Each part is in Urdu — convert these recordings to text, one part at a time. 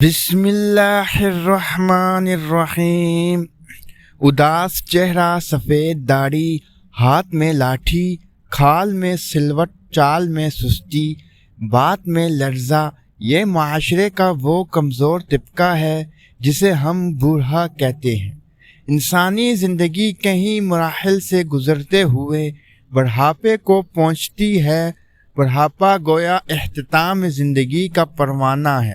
بسم اللہ الرحمن الرحیم۔ اداس چہرہ، سفید داڑھی، ہاتھ میں لاٹھی، کھال میں سلوٹ، چال میں سستی، بات میں لرزہ، یہ معاشرے کا وہ کمزور طبقہ ہے جسے ہم بوڑھا کہتے ہیں۔ انسانی زندگی کئی مراحل سے گزرتے ہوئے بڑھاپے کو پہنچتی ہے۔ بڑھاپا گویا اختتام زندگی کا پروانہ ہے۔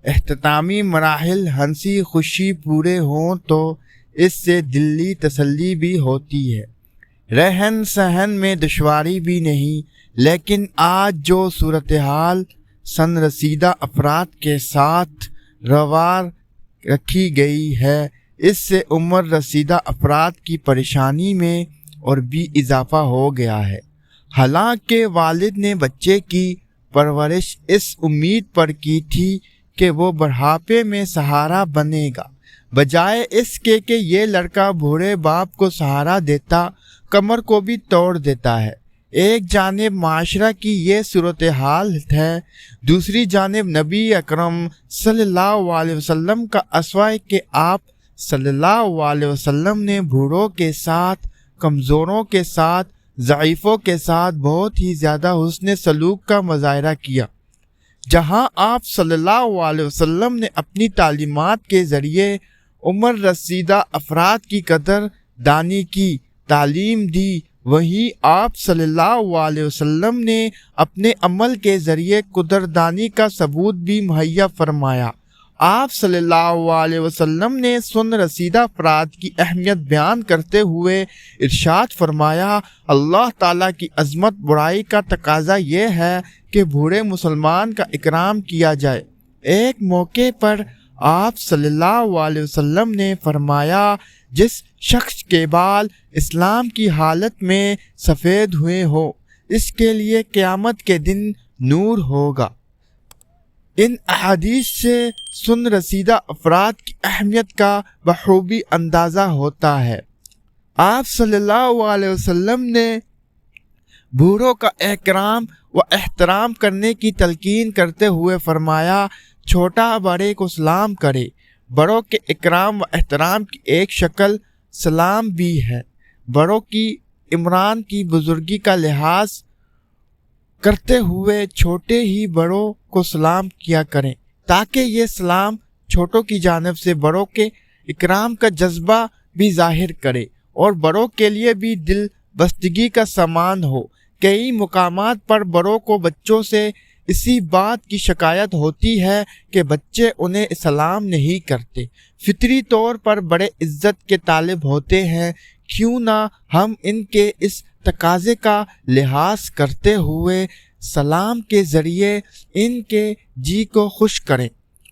اختتامی مراحل ہنسی خوشی پورے ہوں تو اس سے دلی تسلی بھی ہوتی ہے، رہن سہن میں دشواری بھی نہیں، لیکن آج جو صورتحال سن رسیدہ افراد کے ساتھ روا رکھی گئی ہے، اس سے عمر رسیدہ افراد کی پریشانی میں اور بھی اضافہ ہو گیا ہے۔ حالانکہ والد نے بچے کی پرورش اس امید پر کی تھی کہ وہ بڑھاپے میں سہارا بنے گا، بجائے اس کے کہ یہ لڑکا بوڑھے باپ کو سہارا دیتا کمر کو بھی توڑ دیتا ہے۔ ایک جانب معاشرہ کی یہ صورتحال ہے، دوسری جانب نبی اکرم صلی اللہ علیہ وسلم کا اسوہ کہ آپ صلی اللہ علیہ وسلم نے بوڑھوں کے ساتھ، کمزوروں کے ساتھ، ضعیفوں کے ساتھ بہت ہی زیادہ حسن سلوک کا مظاہرہ کیا۔ جہاں آپ صلی اللہ علیہ وسلم نے اپنی تعلیمات کے ذریعے عمر رسیدہ افراد کی قدر دانی کی تعلیم دی، وہیں آپ صلی اللہ علیہ وسلم نے اپنے عمل کے ذریعے قدردانی کا ثبوت بھی مہیا فرمایا۔ آپ صلی اللہ علیہ وسلم نے سن رسیدہ افراد کی اہمیت بیان کرتے ہوئے ارشاد فرمایا، اللہ تعالیٰ کی عظمت برائی کا تقاضا یہ ہے کہ بوڑھے مسلمان کا اکرام کیا جائے۔ ایک موقع پر آپ صلی اللہ علیہ وسلم نے فرمایا، جس شخص کے بال اسلام کی حالت میں سفید ہوئے ہو، اس کے لیے قیامت کے دن نور ہوگا۔ ان احادیث سے سن رسیدہ افراد کی اہمیت کا بخوبی اندازہ ہوتا ہے۔ آپ صلی اللہ علیہ وسلم نے بوڑھوں کا اکرام و احترام کرنے کی تلقین کرتے ہوئے فرمایا، چھوٹا بڑے کو سلام کرے۔ بڑوں کے اکرام و احترام کی ایک شکل سلام بھی ہے۔ بڑوں کی عمران کی بزرگی کا لحاظ کرتے ہوئے چھوٹے ہی بڑوں کو سلام کیا کریں، تاکہ یہ سلام چھوٹوں کی جانب سے بڑوں کے اکرام کا جذبہ بھی ظاہر کرے اور بڑوں کے لیے بھی دل بستگی کا سامان ہو۔ کئی مقامات پر بڑوں کو بچوں سے اسی بات کی شکایت ہوتی ہے کہ بچے انہیں سلام نہیں کرتے۔ فطری طور پر بڑے عزت کے طالب ہوتے ہیں، کیوں نہ ہم ان کے اس تقاضے کا لحاظ کرتے ہوئے سلام کے ذریعے ان کے جی کو خوش کریں۔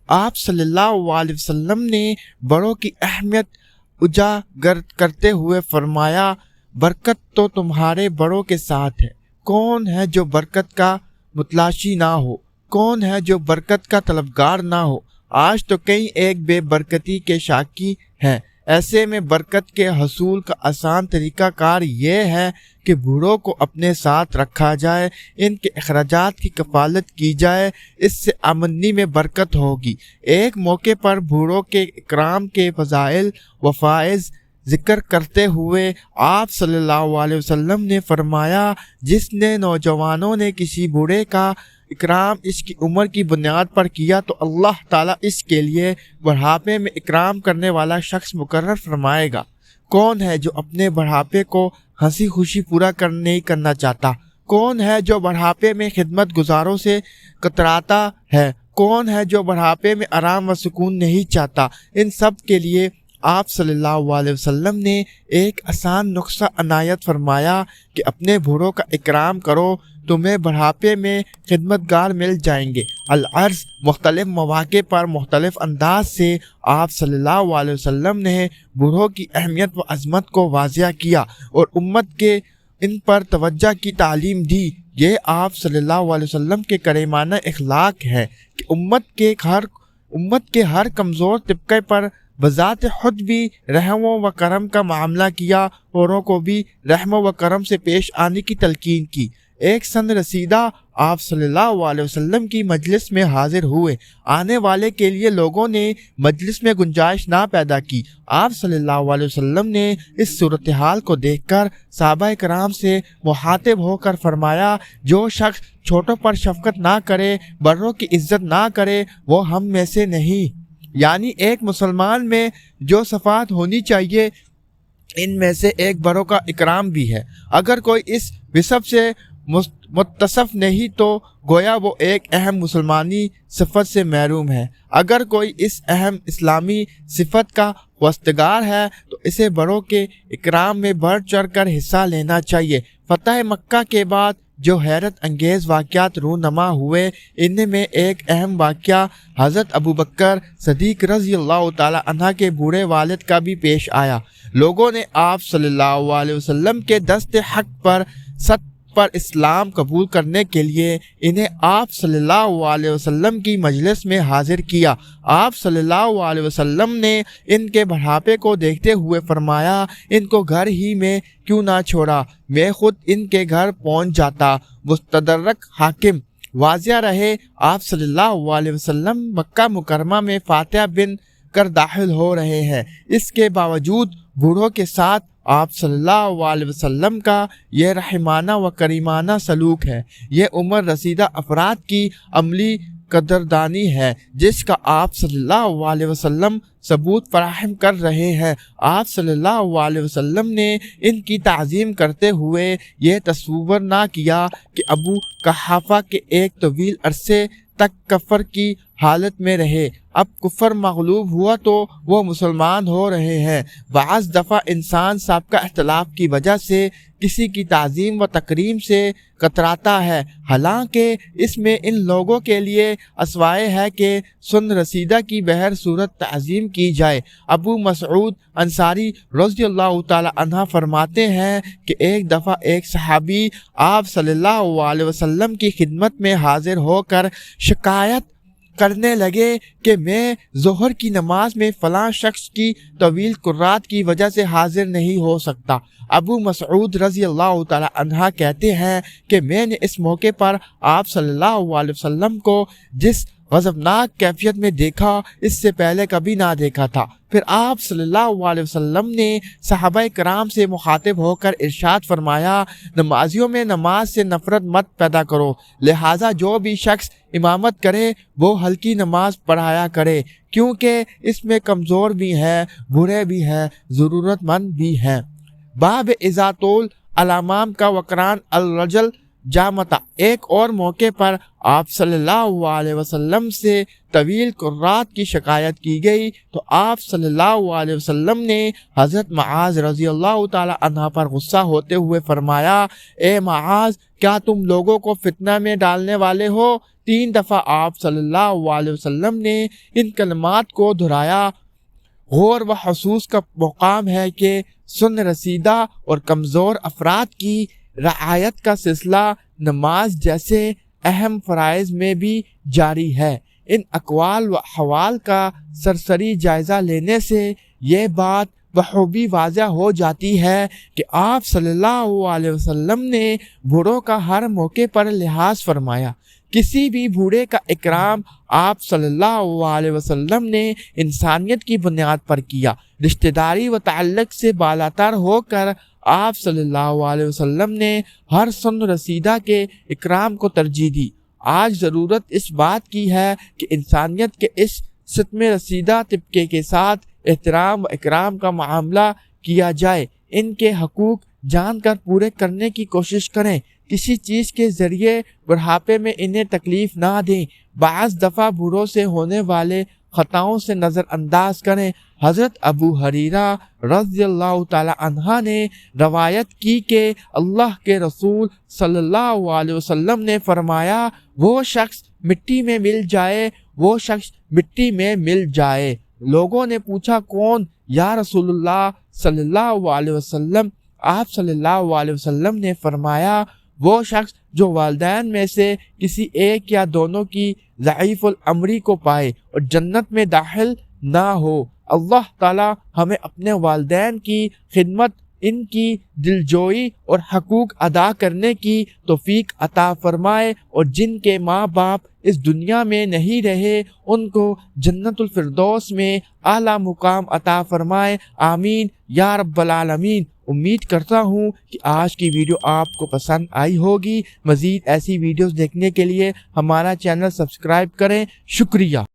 آپ صلی اللہ علیہ وسلم نے بڑوں کی اہمیت اجاگر کرتے ہوئے فرمایا، برکت تو تمہارے بڑوں کے ساتھ ہے۔ کون ہے جو برکت کا متلاشی نہ ہو؟ کون ہے جو برکت کا طلبگار نہ ہو؟ آج تو کئی ایک بے برکتی کے شاکی ہیں۔ ایسے میں برکت کے حصول کا آسان طریقہ کار یہ ہے کہ بوڑھوں کو اپنے ساتھ رکھا جائے، ان کے اخراجات کی کفالت کی جائے، اس سے آمدنی میں برکت ہوگی۔ ایک موقع پر بوڑھوں کے اکرام کے فضائل و فوائد ذکر کرتے ہوئے آپ صلی اللہ علیہ وسلم نے فرمایا، جس نے نوجوانوں نے کسی بوڑھے کا اکرام اس کی عمر کی بنیاد پر کیا تو اللہ تعالیٰ اس کے لیے بڑھاپے میں اکرام کرنے والا شخص مقرر فرمائے گا۔ کون ہے جو اپنے بڑھاپے کو ہنسی خوشی پورا نہیں کرنا چاہتا؟ کون ہے جو بڑھاپے میں خدمت گزاروں سے کتراتا ہے؟ کون ہے جو بڑھاپے میں آرام و سکون نہیں چاہتا؟ ان سب کے لیے آپ صلی اللہ علیہ وسلم نے ایک آسان نسخہ عنایت فرمایا کہ اپنے بوڑھوں کا اکرام کرو، تمہیں بڑھاپے میں خدمتگار مل جائیں گے۔ العرض مختلف مواقع پر مختلف انداز سے آپ صلی اللہ علیہ وسلم نے بوڑھوں کی اہمیت و عظمت کو واضح کیا اور امت کے ان پر توجہ کی تعلیم دی۔ یہ آپ صلی اللہ علیہ وسلم کے کریمانہ اخلاق ہے کہ امت کے ہر کمزور طبقے پر بذات خود بھی رحم و کرم کا معاملہ کیا، اوروں کو بھی رحم و کرم سے پیش آنے کی تلقین کی۔ ایک سن رسیدہ آپ صلی اللہ علیہ وسلم کی مجلس میں حاضر ہوئے۔ آنے والے کے لیے لوگوں نے مجلس میں گنجائش نہ پیدا کی۔ آپ صلی اللہ علیہ وسلم نے اس صورتحال کو دیکھ کر صحابہ کرام سے مخاطب ہو کر فرمایا، جو شخص چھوٹوں پر شفقت نہ کرے، بڑوں کی عزت نہ کرے، وہ ہم میں سے نہیں۔ یعنی ایک مسلمان میں جو صفات ہونی چاہیے ان میں سے ایک بڑوں کا اکرام بھی ہے۔ اگر کوئی اس وصف سے متصف نہیں تو گویا وہ ایک اہم مسلمانی صفت سے محروم ہے۔ اگر کوئی اس اہم اسلامی صفت کا واسطگار ہے تو اسے بڑوں کے اکرام میں بڑھ چڑھ کر حصہ لینا چاہیے۔ فتح مکہ کے بعد جو حیرت انگیز واقعات رونما ہوئے، ان میں ایک اہم واقعہ حضرت ابوبکر صدیق رضی اللہ تعالی عنہ کے بوڑھے والد کا بھی پیش آیا۔ لوگوں نے آپ صلی اللہ علیہ وسلم کے دست حق پر اسلام قبول کرنے کے لیے انہیں آپ صلی اللہ علیہ وسلم کی مجلس میں حاضر کیا۔ آپ صلی اللہ علیہ وسلم نے ان کے بڑھاپے کو دیکھتے ہوئے فرمایا، ان کو گھر ہی میں کیوں نہ چھوڑا، میں خود ان کے گھر پہنچ جاتا۔ مستدرک حاکم۔ واضح رہے، آپ صلی اللہ علیہ وسلم مکہ مکرمہ میں فاتح بن کر داخل ہو رہے ہیں۔ اس کے باوجود بوڑھوں کے ساتھ آپ صلی اللہ علیہ وسلم کا یہ رحمانہ و کریمانہ سلوک ہے۔ یہ عمر رسیدہ افراد کی عملی قدردانی ہے جس کا آپ صلی اللہ علیہ وسلم ثبوت فراہم کر رہے ہیں۔ آپ صلی اللہ علیہ وسلم نے ان کی تعظیم کرتے ہوئے یہ تصور نہ کیا کہ ابو قحافہ کے ایک طویل عرصے تک کفر کی حالت میں رہے، اب کفر مغلوب ہوا تو وہ مسلمان ہو رہے ہیں۔ بعض دفعہ انسان سابقہ اختلاف کی وجہ سے کسی کی تعظیم و تکریم سے کتراتا ہے، حالانکہ اس میں ان لوگوں کے لیے اسوائے ہے کہ سن رسیدہ کی بہر صورت تعظیم کی جائے۔ ابو مسعود انصاری رضی اللہ تعالی عنہ فرماتے ہیں کہ ایک دفعہ ایک صحابی آپ صلی اللہ علیہ وسلم کی خدمت میں حاضر ہو کر شکایت کرنے لگے کہ میں ظہر کی نماز میں فلاں شخص کی طویل قرات کی وجہ سے حاضر نہیں ہو سکتا۔ ابو مسعود رضی اللہ تعالی عنہ کہتے ہیں کہ میں نے اس موقع پر آپ صلی اللہ علیہ وسلم کو جس غضبناک کیفیت میں دیکھا اس سے پہلے کبھی نہ دیکھا تھا۔ پھر آپ صلی اللہ علیہ وسلم نے صحابہ کرام سے مخاطب ہو کر ارشاد فرمایا، نمازیوں میں نماز سے نفرت مت پیدا کرو، لہٰذا جو بھی شخص امامت کرے وہ ہلکی نماز پڑھایا کرے، کیونکہ اس میں کمزور بھی ہے، بوڑھے بھی ہیں، ضرورت مند بھی ہیں۔ باب اذا طول الامام کا وقران الرجل جامتا۔ ایک اور موقع پر آپ صلی اللہ علیہ وسلم سے طویل قرات کی شکایت کی گئی تو آپ صلی اللہ علیہ وسلم نے حضرت معاذ رضی اللہ تعالی عنہ پر غصہ ہوتے ہوئے فرمایا، اے معاذ، کیا تم لوگوں کو فتنہ میں ڈالنے والے ہو؟ 3 دفعہ آپ صلی اللہ علیہ وسلم نے ان کلمات کو دہرایا۔ غور و حسوس کا مقام ہے کہ سن رسیدہ اور کمزور افراد کی رعایت کا سلسلہ نماز جیسے اہم فرائض میں بھی جاری ہے۔ ان اقوال و احوال کا سرسری جائزہ لینے سے یہ بات بخوبی واضح ہو جاتی ہے کہ آپ صلی اللہ علیہ وسلم نے بوڑھوں کا ہر موقع پر لحاظ فرمایا۔ کسی بھی بوڑھے کا اکرام آپ صلی اللہ علیہ وسلم نے انسانیت کی بنیاد پر کیا۔ رشتہ داری و تعلق سے بالاتر ہو کر آپ صلی اللہ علیہ وسلم نے ہر سن رسیدہ کے اکرام کو ترجیح دی۔ آج ضرورت اس بات کی ہے کہ انسانیت کے اس سطح رسیدہ طبقے کے ساتھ احترام و اکرام کا معاملہ کیا جائے، ان کے حقوق جان کر پورے کرنے کی کوشش کریں، کسی چیز کے ذریعے بڑھاپے میں انہیں تکلیف نہ دیں، بعض دفعہ بوڑھوں سے ہونے والے خطاؤں سے نظر انداز کریں۔ حضرت ابو ہریرہ رضی اللہ تعالی عنہ نے روایت کی کہ اللہ کے رسول صلی اللہ علیہ وسلم نے فرمایا، وہ شخص مٹی میں مل جائے، وہ شخص مٹی میں مل جائے۔ لوگوں نے پوچھا، کون یا رسول اللہ صلی اللہ علیہ وسلم؟ آپ صلی اللہ علیہ وسلم نے فرمایا، وہ شخص جو والدین میں سے کسی ایک یا دونوں کی ضعیف الامری کو پائے اور جنت میں داخل نہ ہو۔ اللہ تعالی ہمیں اپنے والدین کی خدمت ان کی دلجوئی اور حقوق ادا کرنے کی توفیق عطا فرمائے، اور جن کے ماں باپ اس دنیا میں نہیں رہے ان کو جنت الفردوس میں اعلیٰ مقام عطا فرمائے، آمین یا رب العالمین۔ امید کرتا ہوں کہ آج کی ویڈیو آپ کو پسند آئی ہوگی۔ مزید ایسی ویڈیوز دیکھنے کے لیے ہمارا چینل سبسکرائب کریں۔ شکریہ۔